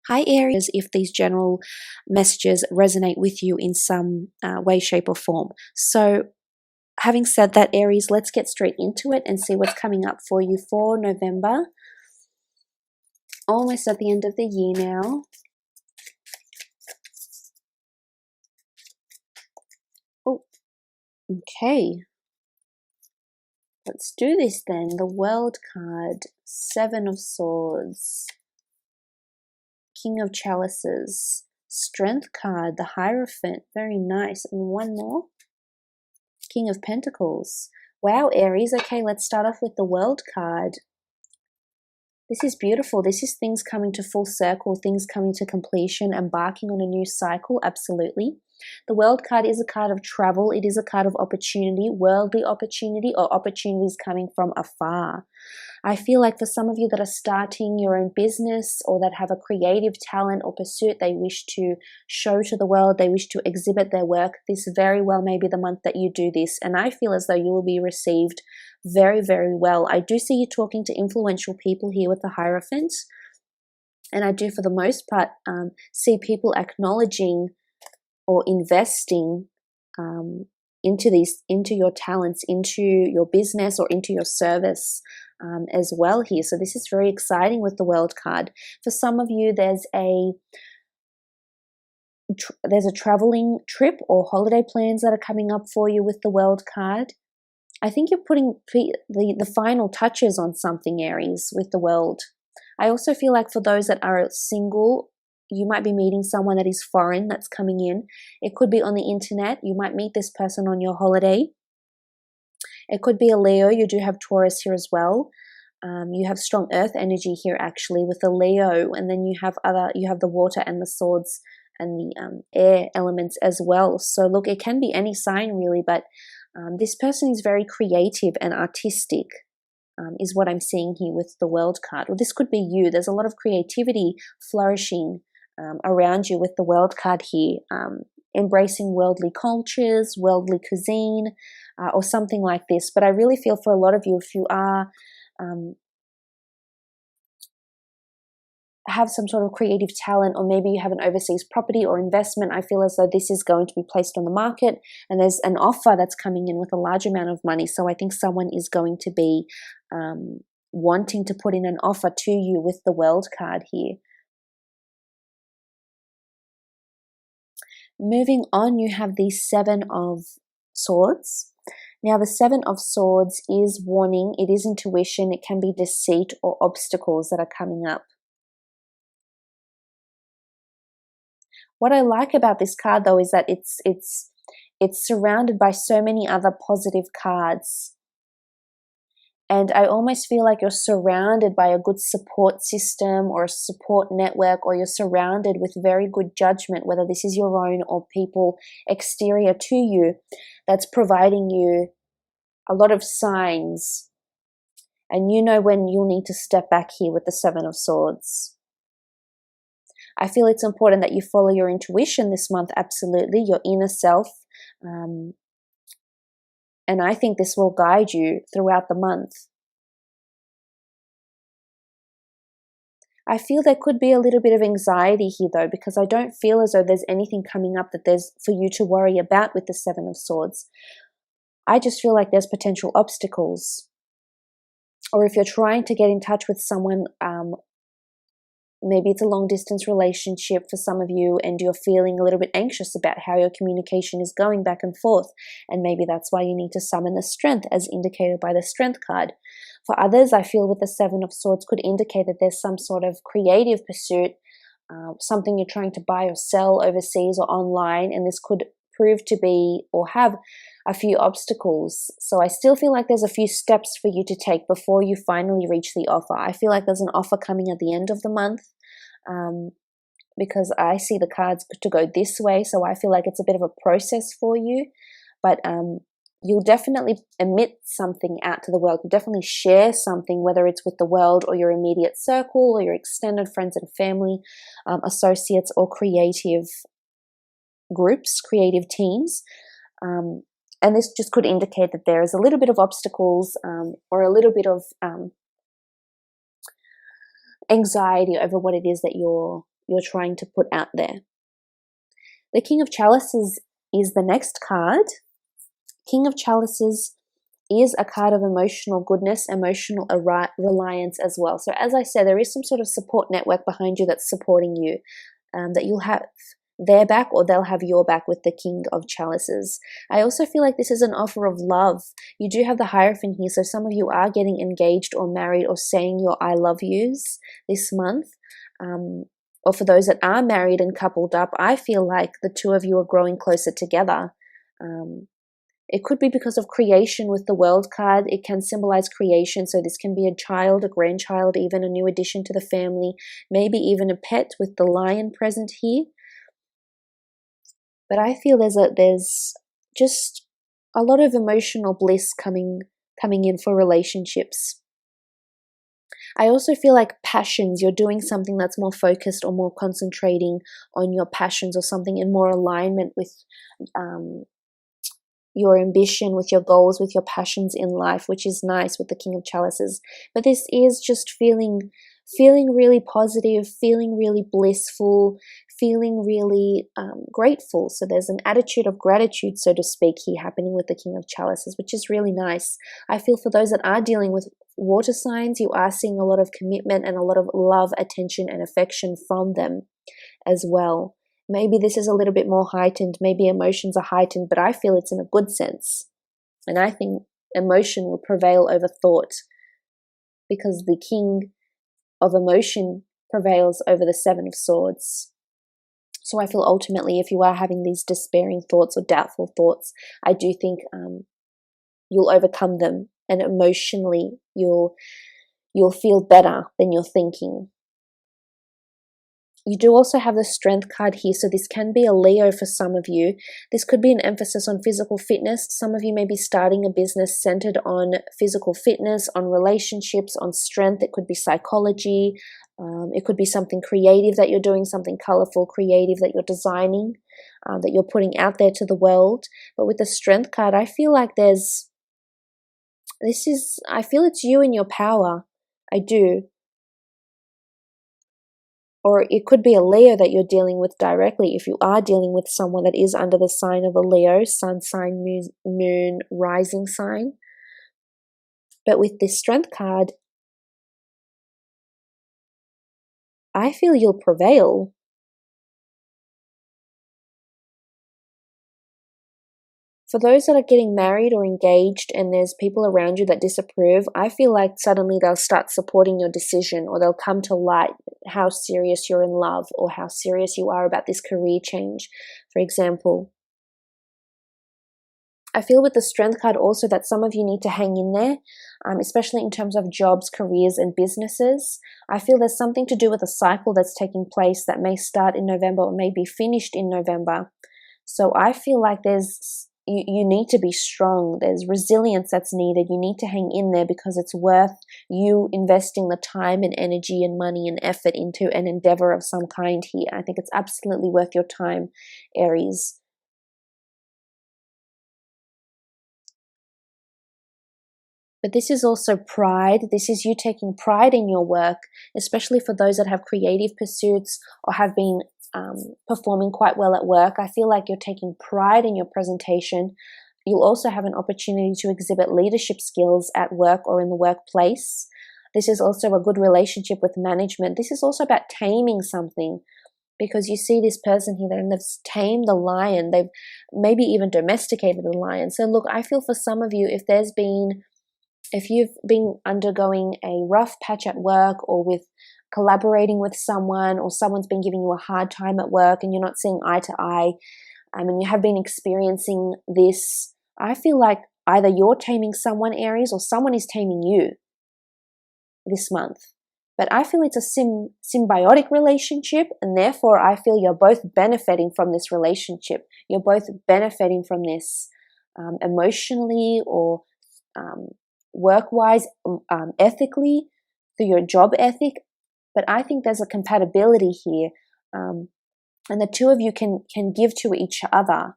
Hi Aries, if these general messages resonate with you in some way, shape or form. So having said that, Aries, let's get straight into it and see what's coming up for you for November. Almost at the end of the year now. Oh, okay. Let's do this then. The World card, Seven of Swords, King of Chalices, Strength card, the Hierophant, very nice. And one more, King of Pentacles. Wow, Aries. Okay, let's start off with the World card. This is beautiful. This is things coming to full circle, things coming to completion, embarking on a new cycle, absolutely. The World card is a card of travel. It is a card of opportunity, worldly opportunity, or opportunities coming from afar. I feel like for some of you that are starting your own business or that have a creative talent or pursuit they wish to show to the world, they wish to exhibit their work, this very well may be the month that you do this. And I feel as though you will be received very, very well. I do see you talking to influential people here with the Hierophant. And I do, for the most part, see people acknowledging or investing into your talents, into your business or into your service as well here. So this is very exciting with the World card. For some of you, there's a traveling trip or holiday plans that are coming up for you with the World card. I think you're putting the final touches on something, Aries, with the World. I also feel like for those that are single, you might be meeting someone that is foreign that's coming in. It could be on the internet. You might meet this person on your holiday. It could be a Leo. You do have Taurus here as well. You have strong earth energy here actually with the Leo, and then you have the water and the swords and the air elements as well. So look, it can be any sign really, but this person is very creative and artistic. Is what I'm seeing here with the World card. Well, this could be you. There's a lot of creativity flourishing around you with the World card here, embracing worldly cultures, worldly cuisine, or something like this. But I really feel for a lot of you, if you are have some sort of creative talent, or maybe you have an overseas property or investment, I feel as though this is going to be placed on the market and there's an offer that's coming in with a large amount of money. So I think someone is going to be wanting to put in an offer to you with the World card here. Moving on, you have the Seven of Swords. Now, the Seven of Swords is warning, it is intuition, it can be deceit or obstacles that are coming up. What I like about this card, though, is that it's surrounded by so many other positive cards. And I almost feel like you're surrounded by a good support system or a support network, or you're surrounded with very good judgment, whether this is your own or people exterior to you, that's providing you a lot of signs. And you know when you'll need to step back here with the Seven of Swords. I feel it's important that you follow your intuition this month, absolutely, your inner self. And I think this will guide you throughout the month. I feel there could be a little bit of anxiety here though, because I don't feel as though there's anything coming up that there's for you to worry about with the Seven of Swords. I just feel like there's potential obstacles. Or if you're trying to get in touch with someone, maybe it's a long distance relationship for some of you and you're feeling a little bit anxious about how your communication is going back and forth. And maybe that's why you need to summon the Strength as indicated by the Strength card. For others, I feel with the Seven of Swords could indicate that there's some sort of creative pursuit, something you're trying to buy or sell overseas or online, and this could prove to be or have a few obstacles. So I still feel like there's a few steps for you to take before you finally reach the offer. I feel like there's an offer coming at the end of the month, because I see the cards to go this way. So I feel like it's a bit of a process for you, but you'll definitely emit something out to the world. You'll definitely share something, whether it's with the world or your immediate circle or your extended friends and family, associates or creative groups, creative teams. And this just could indicate that there is a little bit of obstacles or a little bit of anxiety over what it is that you're trying to put out there. The King of Chalices is the next card. King of Chalices is a card of emotional goodness, emotional reliance as well. So as I said, there is some sort of support network behind you that's supporting you, that you'll have their back or they'll have your back with the King of Chalices. I also feel like this is an offer of love. You do have the Hierophant here, so some of you are getting engaged or married or saying your I love yous this month. Or for those that are married and coupled up, I feel like the two of you are growing closer together. It could be because of creation with the World card. It can symbolize creation. So this can be a child, a grandchild, even a new addition to the family, maybe even a pet with the lion present here. But I feel there's just a lot of emotional bliss coming in for relationships. I also feel like passions, you're doing something that's more focused or more concentrating on your passions or something in more alignment with your ambition, with your goals, with your passions in life, which is nice with the King of Chalices. But this is just feeling really positive, feeling really blissful, feeling really grateful. So there's an attitude of gratitude, so to speak, here happening with the King of Chalices, which is really nice. I feel for those that are dealing with water signs, you are seeing a lot of commitment and a lot of love, attention, and affection from them as well. Maybe this is a little bit more heightened, maybe emotions are heightened, but I feel it's in a good sense. And I think emotion will prevail over thought, because the King of Emotion prevails over the Seven of Swords. So I feel ultimately, if you are having these despairing thoughts or doubtful thoughts, I do think you'll overcome them, and emotionally you'll feel better than you're thinking. You do also have the Strength card here, so this can be a Leo for some of you. This could be an emphasis on physical fitness. Some of you may be starting a business centered on physical fitness, on relationships, on strength. It could be psychology. It could be something creative that you're doing, something colorful, creative that you're designing, that you're putting out there to the world. But with the Strength card, I feel like I feel it's you and your power. I do. Or it could be a Leo that you're dealing with directly if you are dealing with someone that is under the sign of a Leo, sun sign, moon, rising sign. But with this Strength card, I feel you'll prevail. For those that are getting married or engaged and there's people around you that disapprove, I feel like suddenly they'll start supporting your decision, or they'll come to light how serious you're in love or how serious you are about this career change, for example. I feel with the Strength card also that some of you need to hang in there, especially in terms of jobs, careers, and businesses. I feel there's something to do with a cycle that's taking place that may start in November or may be finished in November. So I feel like you need to be strong. There's resilience that's needed. You need to hang in there because it's worth you investing the time and energy and money and effort into an endeavor of some kind here. I think it's absolutely worth your time, Aries. But this is also pride. This is you taking pride in your work, especially for those that have creative pursuits or have been performing quite well at work. I feel like you're taking pride in your presentation. You'll also have an opportunity to exhibit leadership skills at work or in the workplace. This is also a good relationship with management. This is also about taming something, because you see this person here and they've tamed the lion. They've maybe even domesticated the lion. So look, I feel for some of you, if you've been undergoing a rough patch at work, or with collaborating with someone, or someone's been giving you a hard time at work and you're not seeing eye to eye, and you have been experiencing this, I feel like either you're taming someone, Aries, or someone is taming you this month. But I feel it's a symbiotic relationship, and therefore I feel you're both benefiting from this relationship. You're both benefiting from this emotionally or work-wise, ethically, through your job ethic. But I think there's a compatibility here, and the two of you can give to each other,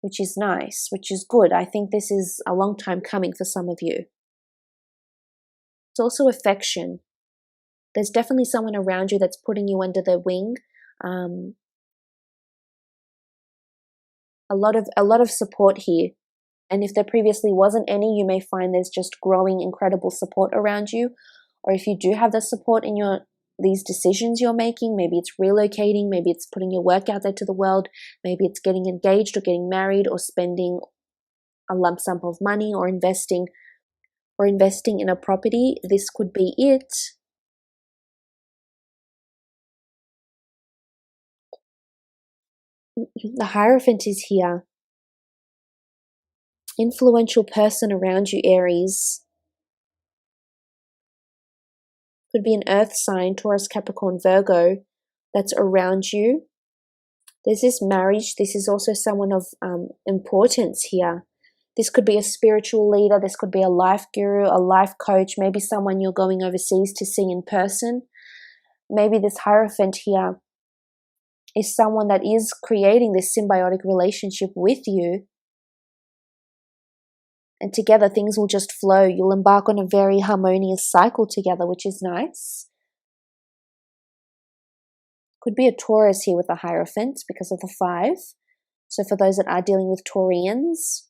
which is nice, which is good. I think this is a long time coming for some of you. It's also affection. There's definitely someone around you that's putting you under their wing. A lot of support here. And if there previously wasn't any, you may find there's just growing incredible support around you. Or if you do have the support in these decisions you're making, maybe it's relocating, maybe it's putting your work out there to the world, maybe it's getting engaged or getting married or spending a lump sum of money or investing in a property, this could be it. The Hierophant is here. Influential person around you, Aries. Could be an earth sign, Taurus, Capricorn, Virgo, that's around you. There's this marriage. This is also someone of importance here. This could be a spiritual leader. This could be a life guru, a life coach, maybe someone you're going overseas to see in person. Maybe this Hierophant here is someone that is creating this symbiotic relationship with you. And together things will just flow. You'll embark on a very harmonious cycle together, which is nice. Could be a Taurus here with the Hierophant because of the 5. So for those that are dealing with Taurians.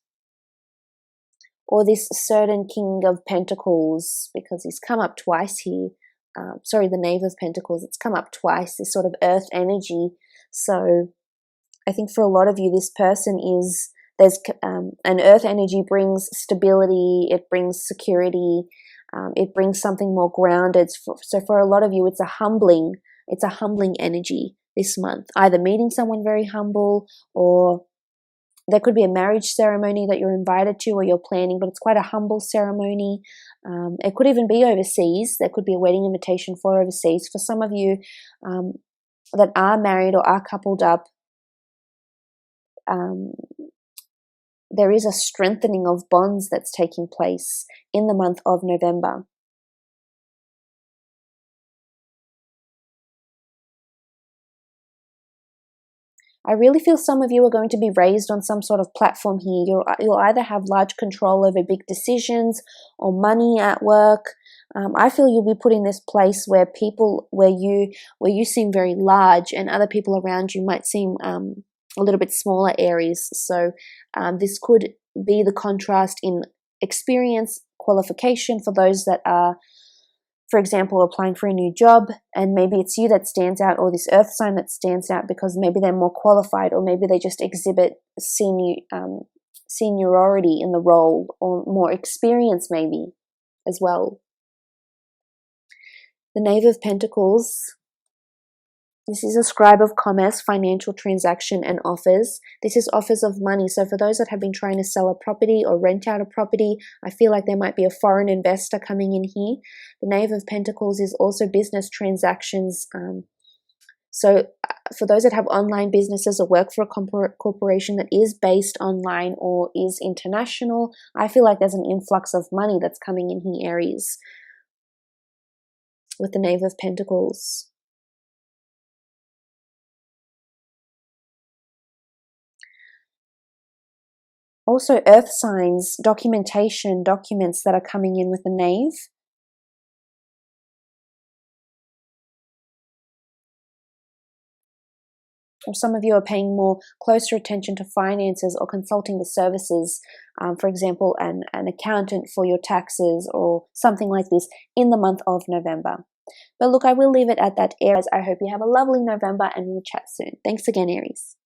Or this certain King of Pentacles, because he's come up twice here. Sorry, the Knave of Pentacles. It's come up twice, this sort of earth energy. So I think for a lot of you, this person is, there's an earth energy brings stability, it brings security, it brings something more grounded. So for a lot of you, it's a humbling energy this month. Either meeting someone very humble, or there could be a marriage ceremony that you're invited to or you're planning, but it's quite a humble ceremony. It could even be overseas. There could be a wedding invitation for overseas. For some of you that are married or are coupled up, there is a strengthening of bonds that's taking place in the month of November. I really feel some of you are going to be raised on some sort of platform here. You'll either have large control over big decisions or money at work. I feel you'll be put in this place where you seem very large, and other people around you might seem a little bit smaller, Aries. So this could be the contrast in experience, qualification for those that are, for example, applying for a new job, and maybe it's you that stands out, or this earth sign that stands out because maybe they're more qualified, or maybe they just exhibit seniority in the role, or more experience maybe as well. The Knave of Pentacles. This is a scribe of commerce, financial transaction, and offers. This is offers of money. So for those that have been trying to sell a property or rent out a property, I feel like there might be a foreign investor coming in here. The Knave of Pentacles is also business transactions. So for those that have online businesses or work for a corporation that is based online or is international, I feel like there's an influx of money that's coming in here, Aries, with the Knave of Pentacles. Also, earth signs, documentation, documents that are coming in with the Knave. Or some of you are paying more closer attention to finances or consulting the services, for example, an accountant for your taxes or something like this in the month of November. But look, I will leave it at that, Aries. I hope you have a lovely November, and we'll chat soon. Thanks again, Aries.